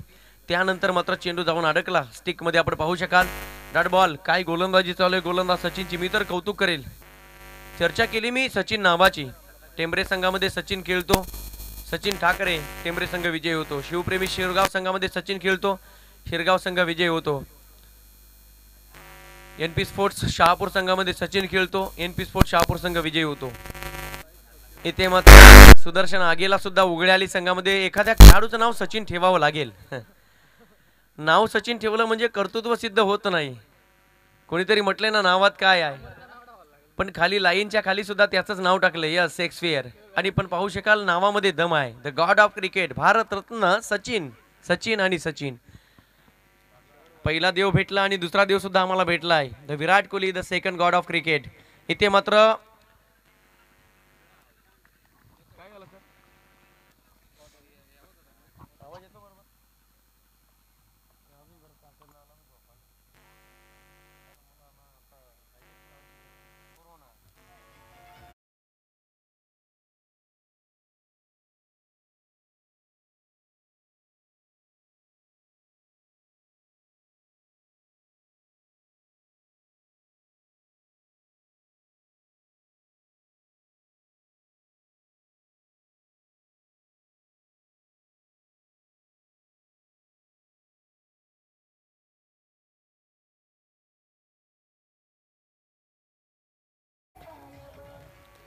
त्यानंतर मात्र चेंडू जाऊन अडकला स्टिक मध्ये. आपण पाहू शकाल डॉट बॉल. काय गोलंदाजी चालू आहे गोलंदाज सचिनची. मी तर कौतुक करेल. चर्चा केली मी सचिन नावाची. टेंबरे संघामध्ये सचिन खेळतो. सचिन ठाकरे टेंबरे संघ विजय होतो. शिवप्रेमी शिरगाव संघामध्ये सचिन खेळतो. शिरगाव संघ विजय होतो. एनपी स्पोर्ट्स शहापूर संघामध्ये सचिन खेळतो. एनपी स्पोर्ट्स शहापूर संघ विजय होतो. इथे मात्र सुदर्शन आगेला सुद्धा उघड्याली संघामध्ये एखाद्या खेळाडूचं नाव सचिन ठेवावं लागेल. नाव सचिन ठेवलं म्हणजे कर्तृत्व सिद्ध होत नाही. कोणीतरी म्हटलंय ना नावात काय आहे, पण खाली लाईनच्या खाली सुद्धा त्याचंच नाव टाकलंय. Yes, Shakespeare. आणि पण पाहू शकाल नावामध्ये दम आहे. The God of cricket, Bharat Ratna Sachin. Sachin आणि सचिन. पहिला देव भेटला आणि दुसरा देव सुद्धा आम्हाला भेटला आहे. The Virat Kohli, the second God of cricket. इथे मात्र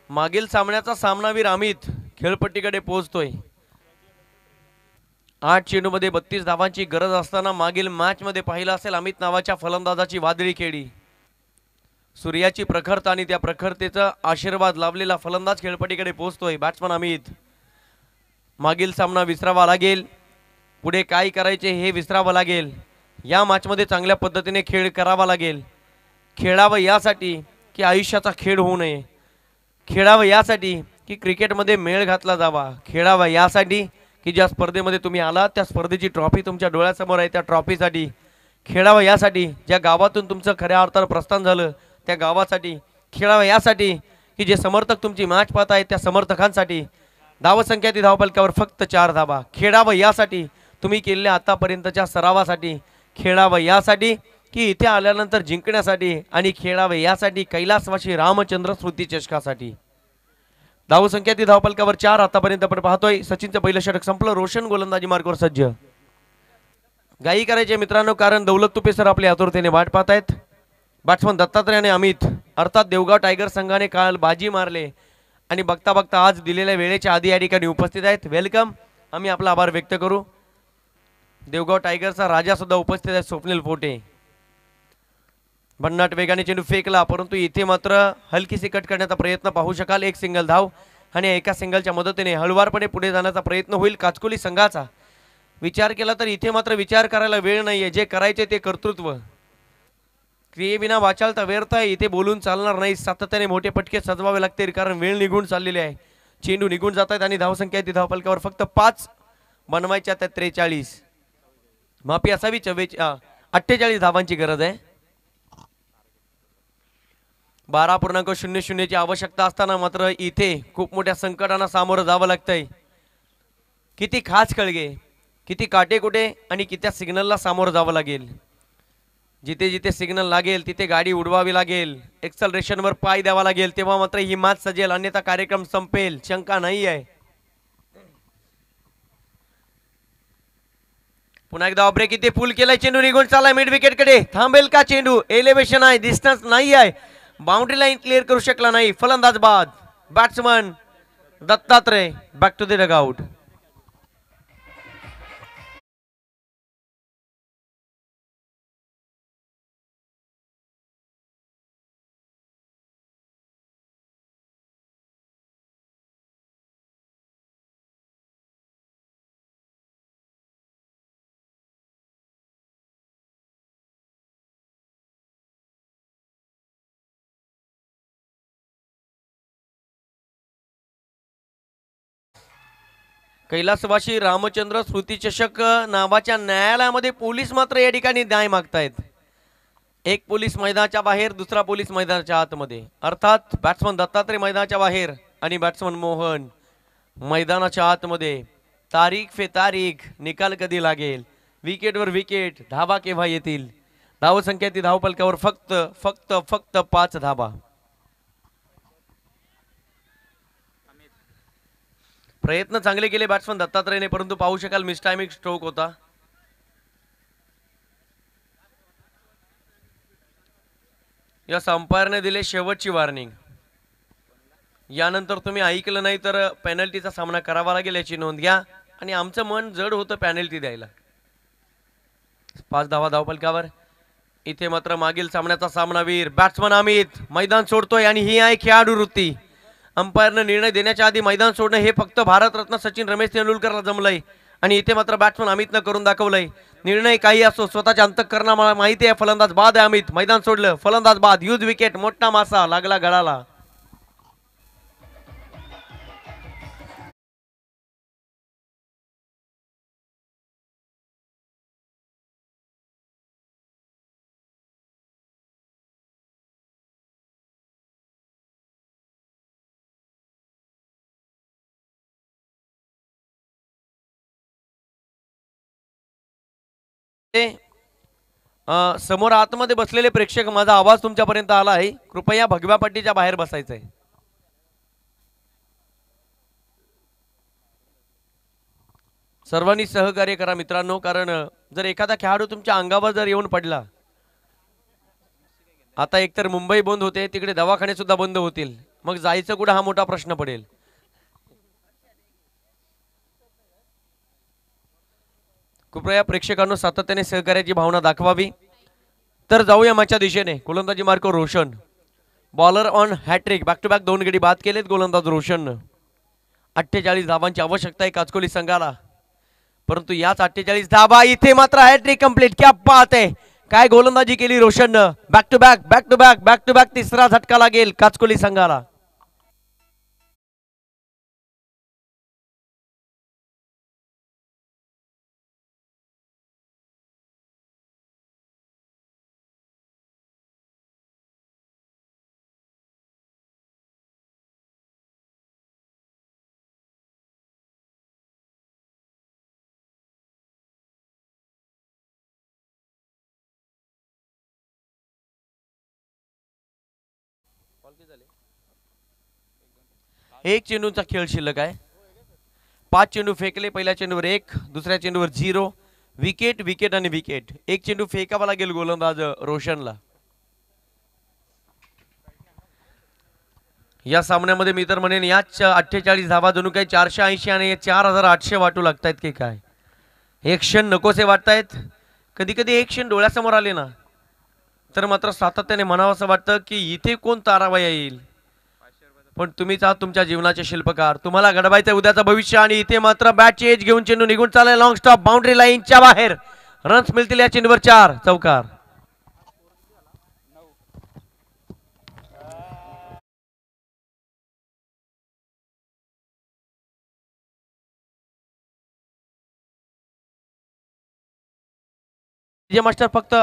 मागील सामन्याचा सामनावीर अमित खेळपट्टीकडे पोहोचतोय. 8 चेंडूमध्ये 32 धावांची गरज असताना मागील मॅच मध्ये पाहिलं असेल अमित नावाच्या फलंदाजाची वादळी खेळी. सूर्याची प्रखरता आणि त्या प्रखरतेचा आशीर्वाद लाभलेला फलंदाज खेळपट्टीकडे पोहोचतोय. बॅट्समन अमित. मागील सामना विसरावा लागेल, पुढे काय करायचे हे विसरावं लागेल. या मॅचमध्ये चांगल्या पद्धतीने खेळ करावा लागेल. खेळावं यासाठी की आयुष्याचा खेळ होऊ नये, खेळावं यासाठी की क्रिकेटमध्ये मेळ घातला जावा, खेळावं यासाठी की ज्या स्पर्धेमध्ये तुम्ही आला त्या स्पर्धेची ट्रॉफी तुमच्या डोळ्यासमोर आहे, त्या ट्रॉफीसाठी खेळावं. यासाठी ज्या गावातून तुमचं खऱ्या अर्थानं प्रस्थान झालं त्या गावासाठी खेळावं. यासाठी की जे समर्थक तुमची मॅच पाहत आहेत त्या समर्थकांसाठी. धावसंख्या ती धावपलकावर फक्त 4 धावा. खेळावं यासाठी तुम्ही केलेल्या आतापर्यंतच्या सरावासाठी. खेळावं यासाठी की इथे आल्यानंतर जिंकण्यासाठी. आणि खेळावं यासाठी कैलासवासी रामचंद्र स्मृती चषकासाठी. धावसंख्या ती धावपलकावर 4. आतापर्यंत आपण पाहतोय सचिनचं पहिलं षटक संपलं. रोशन गोलंदाजी मार्गावर सज्ज. गाई करायचे मित्रांनो, कारण दौलत तुपे सर आपल्या आतुरतेने वाट पाहत आहेत. बॅट्समन दत्तात्रय आणि अमित अर्थात देवगाव टायगर संघाने काल बाजी मारले आणि बघता बघता आज दिलेल्या वेळेच्या आधी या ठिकाणी उपस्थित आहेत. वेलकम. आम्ही आपला आभार व्यक्त करू. देवगाव टायगरचा राजा सुद्धा उपस्थित आहे, स्वप्नील पोटे. भन्नाट वेगाने चेंडू फेकला, परंतु इथे मात्र हलकीशी कट करण्याचा प्रयत्न पाहू शकाल. एक सिंगल धाव आणि एका सिंगलच्या मदतीने हळुवारपणे पुढे जाण्याचा प्रयत्न होईल काचकोली संघाचा. विचार केला तर इथे मात्र विचार करायला वेळ नाहीये. जे करायचे ते कर्तृत्व. क्रियेविना वाचालता व्यर्थ आहे. इथे बोलून चालणार नाही. सातत्याने मोठे पटके सजवावे लागतील कारण वेळ निघून चाललेली आहे. चेंडू निघून जात आहेत आणि धावसंख्या ती धावपलकावर फक्त 5 बनवायच्या त्या 43. माफी असावी 48 धावांची गरज आहे. 12.00 ची आवश्यकता असताना मात्र इथे खूप मोठ्या संकटांना सामोरं जावं लागतंय. किती खास कळगे, किती काटेकोटे आणि किती सिग्नलला सामोरं जावं लागेल. जिथे जिथे सिग्नल लागेल तिथे गाडी उडवावी लागेल, एक्सलरेशनवर पाय द्यावा लागेल, तेव्हा मात्र ही मॅच सजेल, अन्यथा कार्यक्रम संपेल, शंका नाही आहे. पुन्हा एकदा ब्रेक इथे फुल केलाय. चेंडू निघून चाललाय मिड विकेट कडे. थांबेल का चेंडू? एलिव्हेशन आहे, डिस्टन्स नाही आहे, बाउंड्री लाईन क्लिअर करू शकला नाही. फलंदाज बाद. Batsman Dattatray back to the dugout. कैलासवासी रामचंद्र स्मृती चषक नावाच्या न्यायालयामध्ये पोलीस मात्र या ठिकाणी न्याय मागतायत. एक पोलीस मैदानाच्या बाहेर, दुसरा पोलीस मैदानाच्या आतमध्ये. अर्थात बॅट्समन दत्तात्रय मैदानाच्या बाहेर आणि बॅट्समन मोहन मैदानाच्या आतमध्ये. तारीख फे तारीख, निकाल कधी लागेल, विकेटवर विकेट, धावा केव्हा येतील. धावसंख्या ती धावपलकावर फक्त फक्त फक्त 5 धावा. प्रयत्न चांगले केले बॅट्समन दत्तात्रयने, परंतु पाहू शकाल मिसटायमिंग स्ट्रोक होता. या अंपायरने दिले शेवटची वॉर्निंग. यानंतर तुम्ही ऐकलं नाही तर पेनल्टीचा सामना करावा लागेल, याची नोंद घ्या. आणि आमचं मन जड होतं पेनल्टी द्यायला. 5 धावा धावपलकावर. इथे मात्र मागील सामन्याचा सामनावीर बॅट्समन अमित मैदान सोडतोय आणि ही आहे खेळाडू वृत्ती. अंपायरनं निर्णय देण्याच्या आधी मैदान सोडणं हे फक्त भारतरत्न सचिन रमेश तेंडुलकरला जमलंय आणि इथे मात्र बॅट्समन अमितनं करून दाखवलंय. निर्णय काही असो, स्वतःच्या अंतःकरणाला माहिती आहे फलंदाज बाद आहे अमित. मैदान सोडलं, फलंदाज बाद, यूज विकेट, मोठा मासा लागला गळाला. समोर आतमध्ये बसलेले प्रेक्षक, माझा आवाज तुमच्यापर्यंत आला आहे, कृपया भगव्या पट्टीच्या बाहेर बसायचंय. सर्वांनी सहकार्य करा मित्रांनो, कारण जर एखादा खेळाडू तुमच्या अंगावर जर येऊन पडला, आता एकतर मुंबई बंद होते, तिकडे दवाखाने सुद्धा बंद होतील, मग जायचं कुठं हा मोठा प्रश्न पडेल. कृपया प्रेक्षकांनो सातत्याने सहकार्याची भावना दाखवावी. तर जाऊया मागच्या दिशेने. गोलंदाजी Marco Roshan, bowler on hattrick, back to back 2 गडी बाद केलेत गोलंदाज रोशन. 48 धावांची आवश्यकता आहे काचकोली संघाला, परंतु याच 48 धावा इथे मात्र हॅट्रिक कंप्लीट. क्या बात आहे, काय गोलंदाजी केली रोशननं. Back to back back to back back to back, तिसरा झटका लागेल काचकोली संघाला. एक चेंडूचा खेळ शिल्लक आहे. 5 चेंडू फेकले, पहिल्या चेंडूवर 1, दुसऱ्या चेंडूवर 0, विकेट विकेट आणि विकेट. एक चेंडू फेकावा लागेल गोलंदाज रोशनला. या सामन्यामध्ये मी तर म्हणेन याच 48 धावा जणू काही 480 आणि 4800 वाटू लागतायत की काय. एक क्षण नकोसे वाटतायत. कधी कधी एक क्षण डोळ्यासमोर आले ना, तर मात्र सातत्याने म्हणावं असं वाटतं की इथे कोण तारावा येईल. पण तुम्हीच आहात तुमच्या जीवनाचे शिल्पकार, तुम्हाला घडवायचं उद्याचं भविष्य. आणि इथे मात्र बॅटची एज घेऊन चेंडू निघून चाललाय लॉंग स्टॉप, बाउंड्री लाईनच्या बाहेर. रन्स मिळतील या चेंडूवर 4, चौकार. डीजे मास्टर फक्त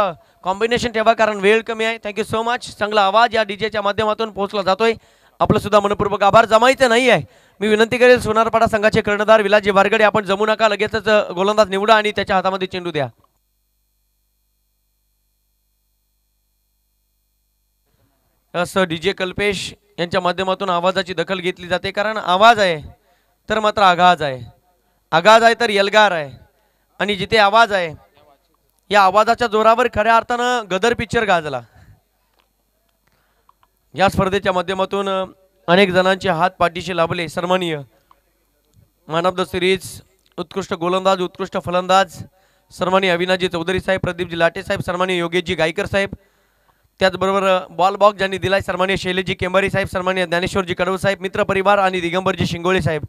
कॉम्बिनेशन ठेवा, कारण वेळ कमी आहे. Thank you so much. चांगला आवाज या डीजेच्या माध्यमातून पोहोचला जातोय. आपलं सुद्धा मनपूर्वक आभार. जमायचं नाही आहे, मी विनंती करेल सोनारपाडा संघाचे कर्णधार विलासजी वारगडे, आपण जमू नका, लगेचच गोलंदाज निवडा आणि त्याच्या हातामध्ये चेंडू द्या. असं डीजे कल्पेश यांच्या माध्यमातून आवाजाची दखल घेतली जाते, कारण आवाज आहे तर मात्र आघाज आहे, आघाज आहे तर यलगार आहे. आणि जिथे आवाज आहे, या आवाजाच्या जोरावर खऱ्या अर्थानं गदर पिक्चर गाजला. या स्पर्धेच्या माध्यमातून अनेक जणांचे हात पाठीशी लाभले. सन्माननीय मॅन ऑफ द सिरीज, उत्कृष्ट गोलंदाज, उत्कृष्ट फलंदाज सन्माननीय अविनाशजी चौधरी साहेब, प्रदीपजी लाटे साहेब, सन्माननीय योगेशजी गायकर साहेब, त्याचबरोबर बॉल बॉक्स ज्यांनी दिलाय सन्माननीय शैलेशजी केंबारी साहेब, सन्माननीय ज्ञानेश्वरजी कडव साहेब, मित्र परिवार आणि दिगंबरजी शिंगोळे साहेब.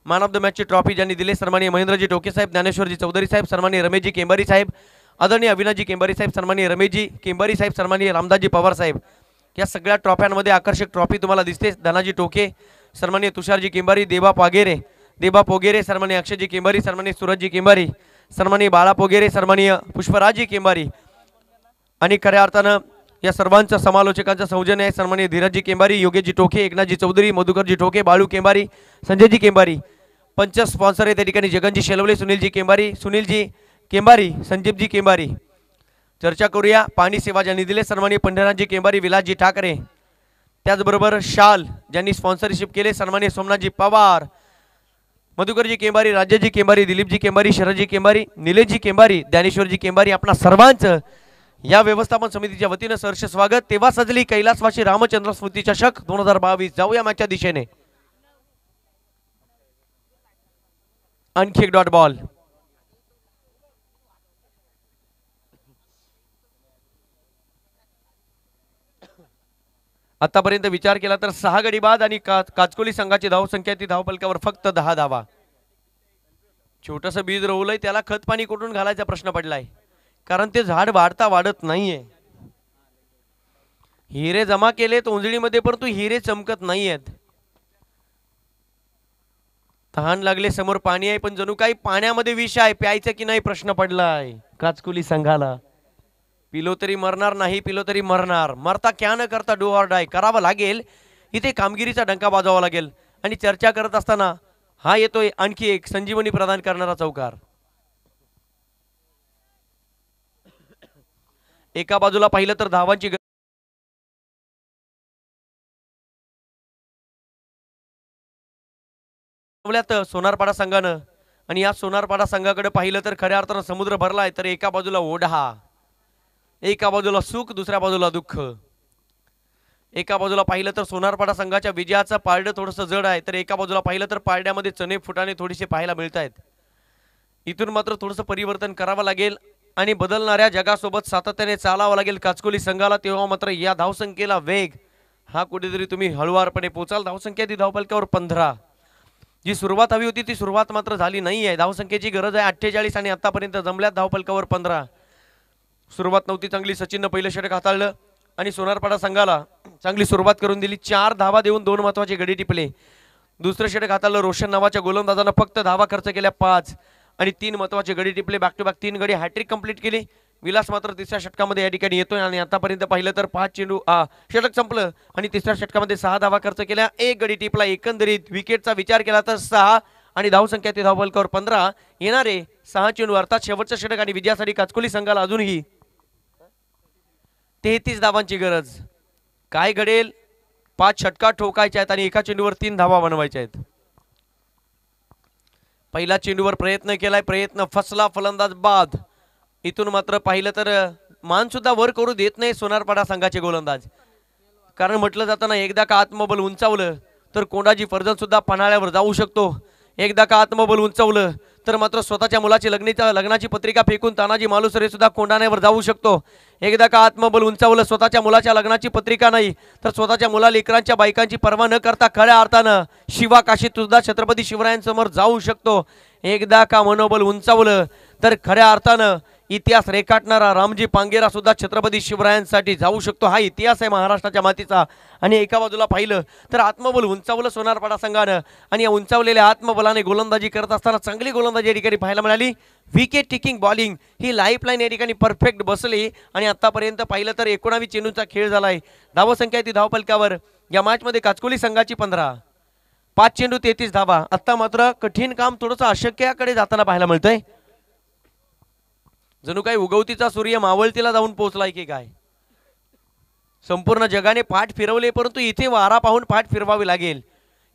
मॅन ऑफ द मॅचची ट्रॉफी ज्यांनी दिली सन्माननीय महेंद्रजी टोके साहेब, ज्ञानेश्वरजी चौधरी साहेब, सन्माननीय रमेशजी केंबारी साहेब, आदरणीय अविनाशजी केंबारी साहेब, सन्माननीय रमेशजी केंबारी साहेब, सन्माननीय रामदासजी पवार साहेब. या सगळ्या ट्रॉफ्यांमध्ये आकर्षक ट्रॉफी तुम्हाला दिसते. धनाजी टोके, सन्माननीय तुषारजी केंबारी, देबा पोगेरे, सन्माननीय अक्षयजी केंबारी, सन्माननीय सूरजजी केंबारी, सन्माननीय बाळा पोगेरे, सन्माननीय पुष्पराजजी केंबारी. आणि खऱ्या अर्थानं या सर्वांच्या समालोचकांचं सौजन्य आहे सन्माननीय धीरजजी केंबारी, योगेशजी टोके, एकनाथजी चौधरी, मधुकरजी टोके, बाळू केंबारी, संजयजी केंबारी. पंच स्पॉन्सर आहे त्या ठिकाणी जगनजी शेलवले, सुनीलजी केंबारी, सुनीलजी केंबारी, संजीवजी केंबारी. चर्चा करूया पाणी सेवा ज्यांनी दिले सन्माननीय पंढरनाथजी केंबारी, विलासजी ठाकरे. त्याचबरोबर शाल ज्यांनी स्पॉन्सरशिप केले सन्माननीय सोमनाथजी पवार, मधुकरजी केंबारी, राज्यजी केंबारी, दिलीपजी केंबारी, शरदजी केंबारी, निलेशजी केंबारी, ज्ञानेश्वरजी केंबारी. आपणा सर्वांचं या व्यवस्थापन समितीच्या वतीनं सहर्ष स्वागत. तेव्हा सजली कैलासवासी रामचंद्र स्मृती चषक 2022. जाऊया मॅचच्या दिशेने. आणखी एक डॉट बॉल. आतापर्यंत विचार केला तर 6 गडी बाद आणि काचकोली संघाची धावसंख्या ती धावपलकावर फक्त 10 धावा. छोटंसं बीज रोवलंय, त्याला खत पाणी कुठून घालायचा प्रश्न पडलाय, कारण ते झाड वाढता वाढत नाहीये. हिरे जमा केलेत उंजळीमध्ये, परंतु हिरे चमकत नाहीयेत. तहान लागले, समोर पाणी आहे, पण जणू काही पाण्यामध्ये विष आहे, प्यायचं की नाही प्रश्न पडलाय काचकुली संघाला. पिलो तरी मरणार, नाही पिलो तरी मरणार, मरता क्या न करता डू ऑर डाय करावं लागेल. इथे कामगिरीचा डंका वाजवावा लागेल. आणि चर्चा करत असताना हा येतोय आणखी एक संजीवनी प्रदान करणारा चौकार. एका बाजूला पाहिलं तर धावांची सोनारपाडा संघानं, आणि या सोनारपाडा संघाकडे पाहिलं तर खऱ्या अर्थानं समुद्र भरलाय. तर एका बाजूला ओढा, एका बाजूला सुख, दुसऱ्या बाजूला दुःख. एका बाजूला पाहिलं तर सोनारपाडा संघाच्या विजयाचं पारडं थोडंसं जड आहे, तर एका बाजूला पाहिलं तर पारड्यामध्ये चणे फुटाणे थोडीसे पाहायला मिळत आहेत. इथून मात्र थोडंसं परिवर्तन करावं लागेल आणि बदलणाऱ्या जगासोबत सातत्याने चालावं लागेल काचकोली संघाला. तेव्हा मात्र या धावसंख्येला वेग हा कुठेतरी तुम्ही हळुवारपणे पोचाल. धावसंख्या ती धावपलक्यावर 15. जी सुरुवात हवी होती ती सुरुवात मात्र झाली नाही आहे. धावसंख्येची गरज आहे 48 आणि आतापर्यंत जमल्यात धावपलकावर 15. सुरुवात नव्हती चांगली. सचिननं पहिलं षटक हाताळलं आणि सोनारपाडा संघाला चांगली सुरुवात करून दिली. 4 धावा देऊन 2 महत्त्वाचे गडी टिपले. दुसरं षटक हाताळलं रोशन नावाच्या गोलंदाजानं, फक्त धावा खर्च केल्या 5 आणि 3 महत्त्वाचे गडी टिपले. बॅक टू बॅक 3 गडी हॅट्रिक कंप्लीट केली. विलास मात्र तिसऱ्या षटकामध्ये या ठिकाणी येतोय आणि आतापर्यंत पाहिलं तर 5 चेंडू षटक संपलं आणि तिसऱ्या षटकामध्ये 6 धावा खर्च केल्या, 1 गडी टिपला. एकंदरीत विकेटचा विचार केला तर 6 आणि धावसंख्या ती धावपलकावर 15. येणारे 6 चेंडू अर्थात शेवटचं षटक आणि विजयासाठी काचकोली संघाला अजूनही 33 धावांची गरज. काय घडेल? 5 षटका ठोकायच्या आहेत आणि एका चेंडूवर 3 धावा बनवायच्या आहेत. पहिला चेंडूवर प्रयत्न केलाय, प्रयत्न फसला, फलंदाज बाद. इथून मात्र पाहिलं तर मान सुद्धा वर करू देत नाही सोनारपाडा संघाचे गोलंदाज, कारण म्हटलं जातं ना, एकदा का आत्मबल उंचावलं तर कोंडाजी फर्जन सुद्धा पन्हाळ्यावर जाऊ शकतो. एकदा का आत्मबल उंचावलं तर मात्र स्वतःच्या मुलाची लग्नाची पत्रिका फेकून तानाजी मालुसरे सुद्धा कोंडाण्यावर जाऊ शकतो. एकदा का आत्मबल उंचावलं, स्वतःच्या मुलाच्या लग्नाची पत्रिका नाही तर स्वतःच्या मुला लेकरांच्या बायकांची पर्वा न करता खऱ्या अर्थानं शिवा काशीत सुद्धा छत्रपती शिवरायांसमोर जाऊ शकतो. एकदा का मनोबल उंचावलं तर खऱ्या अर्थानं इतिहास रेखाटणारा रामजी पांगेरा सुद्धा छत्रपती शिवरायांसाठी जाऊ शकतो. हा इतिहास आहे महाराष्ट्राच्या मातीचा. आणि एका बाजूला पाहिलं तर आत्मबल उंचावलं सोनारपाडा संघानं आणि या उंचावलेल्या आत्मबलाने गोलंदाजी करत असताना चांगली गोलंदाजी या ठिकाणी पाहायला मिळाली. विकेट टेकिंग बॉलिंग ही लाईफ लाईन या ठिकाणी परफेक्ट बसली आणि आतापर्यंत पाहिलं तर 19 चेंडूंचा खेळ झालाय. धावसंख्या ती धावपलकावर या मॅचमध्ये काचकोली संघाची 15, 5 चेंडू 33 धावा. आता मात्र कठीण काम थोडंसं अशक्याकडे जाताना पाहायला मिळतंय. जणू काही उगवतीचा सूर्य मावळतीला जाऊन पोहोचलाय की काय. संपूर्ण जगाने पाठ फिरवले, परंतु इथे वारा पाहून पाठ फिरवावी लागेल.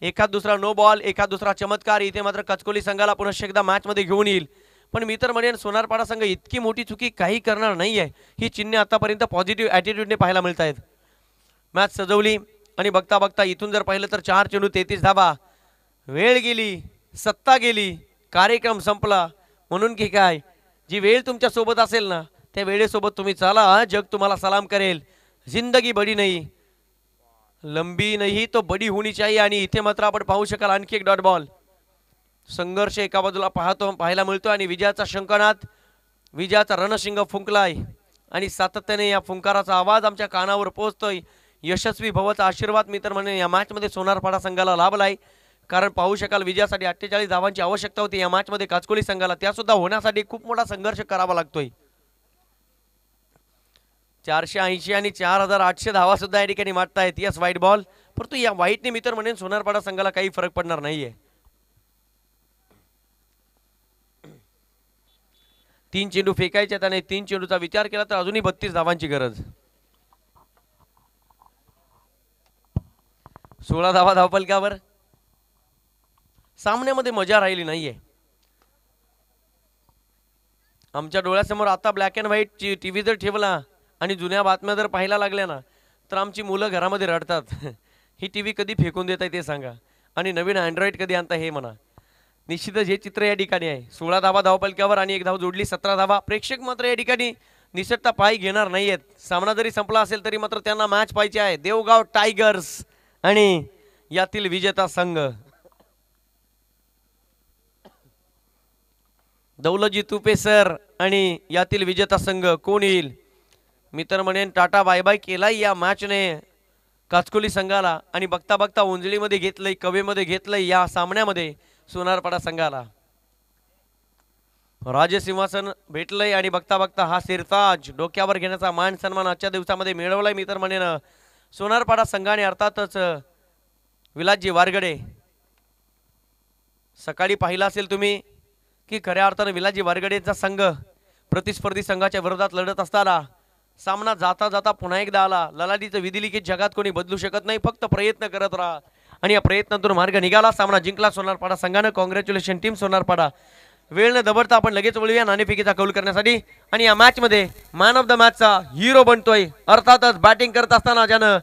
एखाद दुसरा नो बॉल, एखाद दुसरा चमत्कार इथे मात्र काचकोली संघाला पुन्हा एकदा मॅच मध्ये घेऊन येईल. पण मी तर म्हणेन सोनारपाडा संघ इतकी मोठी चुकी काही करणार नाही आहे. ही चिन्हे आतापर्यंत पॉझिटिव्ह ॲटिट्यूडने पाहायला मिळत आहेत. मॅच सजवली आणि बघता बघता इथून जर पाहिलं तर 4 चेंडू 33 धावा. वेळ गेली, सत्ता गेली, कार्यक्रम संपला. म्हणून की काय, जी वेळ तुमच्या सोबत असेल ना, त्या वेळेसोबत तुम्ही चाला, जग तुम्हाला सलाम करेल. जिंदगी बडी नाही, लंबी नाही तो बडी होनी चाहिए. आणि इथे मात्र आपण पाहू शकाल आणखी एक डॉट बॉल. संघर्ष एका बाजूला पाहायला मिळतो आणि विजयाचा शंखनाद, विजयाचा रणशिंग फुंकलाय आणि सातत्याने या फुंकाराचा आवाज आमच्या कानावर पोहोचतोय. यशस्वी भवाचा आशीर्वाद मी तर म्हणेन या मॅचमध्ये सोनारपाडा संघाला लाभलाय. कारण पाहू शकाल विजयासाठी 48 धावांची आवश्यकता होती या मॅचमध्ये काचकोली संघाला. त्या सुद्धा होण्यासाठी खूप मोठा संघर्ष करावा लागतोय. 480 आणि 4800 धावा सुद्धा या ठिकाणी मारतायत. यस वाईट बॉल, परंतु या वाईटने मी तर म्हणेन सोनारपाडा संघाला काही फरक पडणार नाहीये. 3 चेंडू फेकायचे आणि 3 चेंडूचा विचार केला तर अजूनही 32 धावांची गरज. 16 धावा धावपलकावर. सामन्यामध्ये मजा राहिली नाहीये. आमच्या डोळ्यासमोर आता ब्लॅक अँड व्हाईट टीव्ही जर ठेवला आणि जुन्या बातम्या जर पाहायला लागल्या ना, तर आमची मुलं घरामध्ये रडतात. ही टीव्ही कधी फेकून देताय ते सांगा, आणि नवीन अँड्रॉइड कधी आणता हे म्हणा. निश्चितच हे चित्र या ठिकाणी आहे. 16 धावा धावपलकावर आणि 1 धाव जोडली, 17 धावा. प्रेक्षक मात्र या ठिकाणी निसटता पाय घेणार नाहीयेत. सामना जरी संपला असेल तरी मात्र त्यांना मॅच पाहिजे आहे. देवगाव टायगर्स आणि यातील विजेता संघ. दौलतजी तुपे सर आणि यातील विजेता संघ कोण येईल? मी तर म्हणेन टाटा बाय बाय केलाय या मॅचने काचकोली संघाला आणि बघता बघता उंजळीमध्ये घेतलंय, कवेमध्ये घेतलंय या सामन्यामध्ये सोनारपाडा संघाला. राजसिंहासन भेटलंय आणि बघता बघता हा सिरताज डोक्यावर घेण्याचा मान सन्मान आजच्या दिवसामध्ये मिळवलाय. मी तर म्हणेन सोनारपाडा संघाने अर्थातच विलासजी वारगडे. सकाळी पाहिला असेल तुम्ही की खऱ्या अर्थानं विलासजी वारगडेचा संघ प्रतिस्पर्धी संघाच्या विरोधात लढत असताना सामना जाता जाता पुन्हा एकदा आला. ललाडीचं विधिलिखित जगात कोणी बदलू शकत नाही, फक्त प्रयत्न करत राहा आणि या प्रयत्नातून मार्ग निघाला. सामना जिंकला सोनारपाडा संघानं. Congratulation team Sonarpada. वेळ न दबडता आपण लगेच वळूया नाणेफेकीचा कौल करण्यासाठी आणि या मॅच मध्ये मॅन ऑफ द मॅचचा हिरो बनतोय अर्थातच बॅटिंग करत असताना ज्यानं